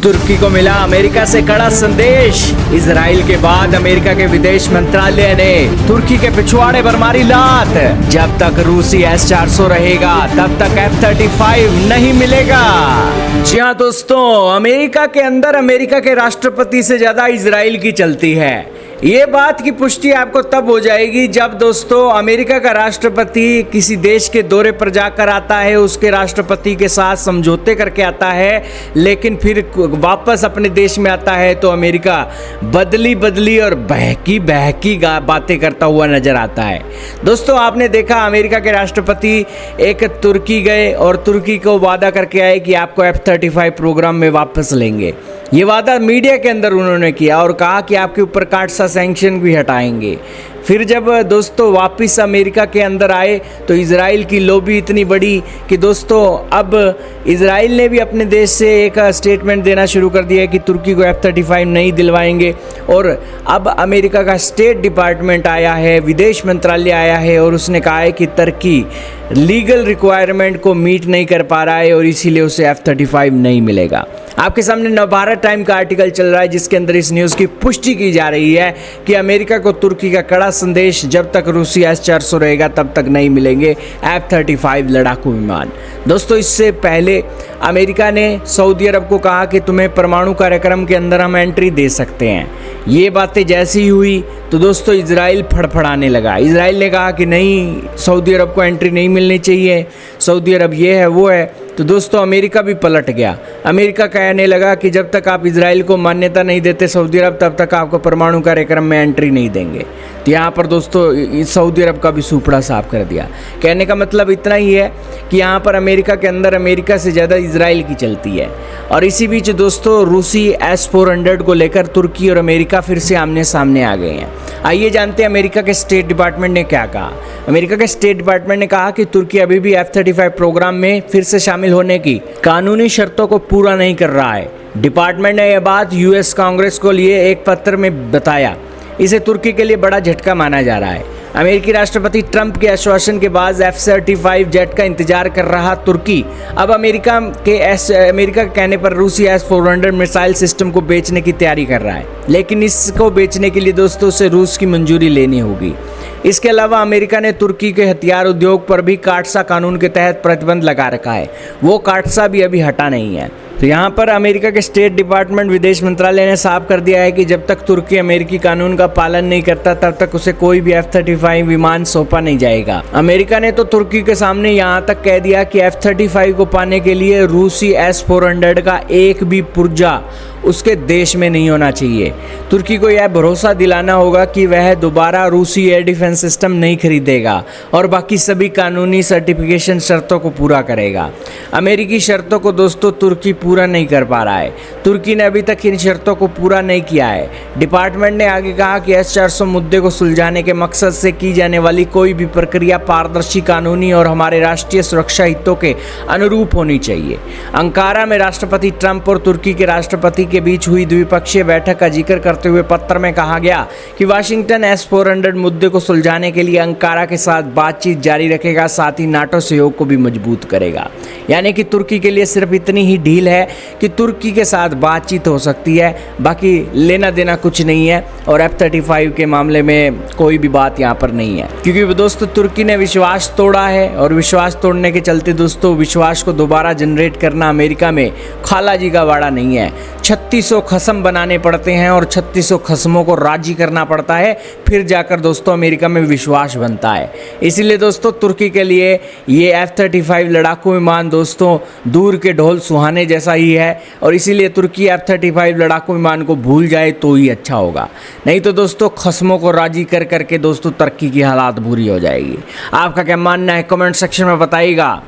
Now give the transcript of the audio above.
तुर्की को मिला अमेरिका से कड़ा संदेश। इजराइल के बाद अमेरिका के विदेश मंत्रालय ने तुर्की के पिछवाड़े पर मारी लात। जब तक रूसी S-400 रहेगा तब तक F-35 नहीं मिलेगा। जी हाँ दोस्तों, अमेरिका के अंदर अमेरिका के राष्ट्रपति से ज्यादा इजराइल की चलती है। ये बात की पुष्टि आपको तब हो जाएगी जब दोस्तों अमेरिका का राष्ट्रपति किसी देश के दौरे पर जाकर आता है, उसके राष्ट्रपति के साथ समझौते करके आता है, लेकिन फिर वापस अपने देश में आता है तो अमेरिका बदली और बहकी बातें करता हुआ नजर आता है। दोस्तों आपने देखा अमेरिका के राष्ट्रपति एक तुर्की गए और तुर्की को वादा करके आए कि आपको F-35 प्रोग्राम में वापस लेंगे। ये वादा मीडिया के अंदर उन्होंने किया और कहा कि आपके ऊपर काटसा सैंक्शन भी हटाएंगे। फिर जब दोस्तों वापस अमेरिका के अंदर आए तो इजराइल की लॉबी इतनी बड़ी कि दोस्तों अब इजराइल ने भी अपने देश से एक स्टेटमेंट देना शुरू कर दिया है कि तुर्की को F-35 नहीं दिलवाएंगे। और अब अमेरिका का स्टेट डिपार्टमेंट आया है, विदेश मंत्रालय आया है और उसने कहा है कि तुर्की लीगल रिक्वायरमेंट को मीट नहीं कर पा रहा है और इसीलिए उसे F-35 नहीं मिलेगा। आपके सामने नवभारत टाइम का आर्टिकल चल रहा है जिसके अंदर इस न्यूज़ की पुष्टि की जा रही है कि अमेरिका को तुर्की का कड़ा संदेश, जब तक रूसी S-400 रहेगा तब तक नहीं मिलेंगे F-35 लड़ाकू विमान। दोस्तों इससे पहले अमेरिका ने सऊदी अरब को कहा कि तुम्हें परमाणु कार्यक्रम के अंदर हम एंट्री दे सकते हैं। ये बातें जैसी ही हुई तो दोस्तों इजराइल फड़फड़ाने लगा। इजराइल ने कहा कि नहीं, सऊदी अरब को एंट्री नहीं मिलनी चाहिए, सऊदी अरब ये है वो है। तो दोस्तों अमेरिका भी पलट गया। अमेरिका कहने लगा कि जब तक आप इजराइल को मान्यता नहीं देते सऊदी अरब, तब तक आपको परमाणु कार्यक्रम में एंट्री नहीं देंगे। तो यहाँ पर दोस्तों सऊदी अरब का भी सुपड़ा साफ कर दिया। कहने का मतलब इतना ही है कि यहाँ पर अमेरिका के अंदर अमेरिका से ज़्यादा इजराइल की चलती है। और इसी बीच दोस्तों रूसी S-400 को लेकर तुर्की और अमेरिका फिर से आमने सामने आ गए हैं। आइए जानते हैं अमेरिका के स्टेट डिपार्टमेंट ने क्या कहा। अमेरिका के स्टेट डिपार्टमेंट ने कहा कि तुर्की अभी भी F-35 प्रोग्राम में फिर से शामिल होने की कानूनी शर्तों को पूरा नहीं कर रहा है। डिपार्टमेंट ने यह बात US कांग्रेस को लिए एक पत्र में बताया। इसे तुर्की के लिए बड़ा झटका माना जा रहा है। अमेरिकी राष्ट्रपति ट्रंप के आश्वासन के बाद F-35 जेट का इंतजार कर रहा तुर्की अब अमेरिका के कहने पर रूसी S-400 मिसाइल सिस्टम को बेचने की तैयारी कर रहा है। लेकिन इसको बेचने के लिए दोस्तों उसे रूस की मंजूरी लेनी होगी। इसके अलावा अमेरिका ने तुर्की के हथियार उद्योग पर भी काटसा कानून के तहत प्रतिबंध लगा रखा है। वो काटसा भी अभी हटा नहीं है। तो यहाँ पर अमेरिका के स्टेट डिपार्टमेंट विदेश मंत्रालय ने साफ कर दिया है कि जब तक तुर्की अमेरिकी कानून का पालन नहीं करता तब तक उसे कोई भी F-35 विमान सौंपा नहीं जाएगा। अमेरिका ने तो तुर्की के सामने यहाँ तक कह दिया कि F-35 को पाने के लिए रूसी S-400 का एक भी पुर्जा उसके देश में नहीं होना चाहिए। तुर्की को यह भरोसा दिलाना होगा कि वह दोबारा रूसी एयर डिफेंस सिस्टम नहीं खरीदेगा और बाकी सभी कानूनी सर्टिफिकेशन शर्तों को पूरा करेगा। अमेरिकी शर्तों को दोस्तों तुर्की पूरा नहीं कर पा रहा है। तुर्की ने अभी तक इन शर्तों को पूरा नहीं किया है। डिपार्टमेंट ने आगे कहा कि S-400 मुद्दे को सुलझाने के मकसद से की जाने वाली कोई भी प्रक्रिया पारदर्शी, कानूनी और हमारे राष्ट्रीय सुरक्षा हितों के अनुरूप होनी चाहिए। अंकारा में राष्ट्रपति ट्रंप और तुर्की के राष्ट्रपति के बीच हुई द्विपक्षीय बैठक का जिक्र करते हुए पत्र में कहा गया कि वाशिंगटन S-400 मुद्दे को सुलझाने के लिए अंकारा के साथ बातचीत जारी रखेगा, साथ ही नाटो सहयोग को भी मजबूत करेगा। यानी कि तुर्की के लिए सिर्फ इतनी ही डील है कि तुर्की के साथ बातचीत हो सकती है, बाकी लेना देना कुछ नहीं है और F-35 के मामले में कोई भी बात यहाँ पर नहीं है। क्योंकि दोस्तों तुर्की ने विश्वास तोड़ा है और विश्वास तोड़ने के चलते दोस्तों विश्वास को दोबारा जनरेट करना अमेरिका में खाला जी का वाड़ा नहीं है। 3600 खस्म बनाने पड़ते हैं और 3600 खस्मों को राजी करना पड़ता है, फिर जाकर दोस्तों अमेरिका में विश्वास बनता है। इसीलिए दोस्तों तुर्की के लिए ये F-35 लड़ाकू विमान दोस्तों दूर के ढोल सुहाने जैसा ही है और इसीलिए तुर्की F-35 लड़ाकू विमान को भूल जाए तो ही अच्छा होगा। नहीं तो दोस्तों खस्मों को राजी कर करके दोस्तों तुर्की की हालात बुरी हो जाएगी। आपका क्या मानना है कमेंट सेक्शन में बताइएगा।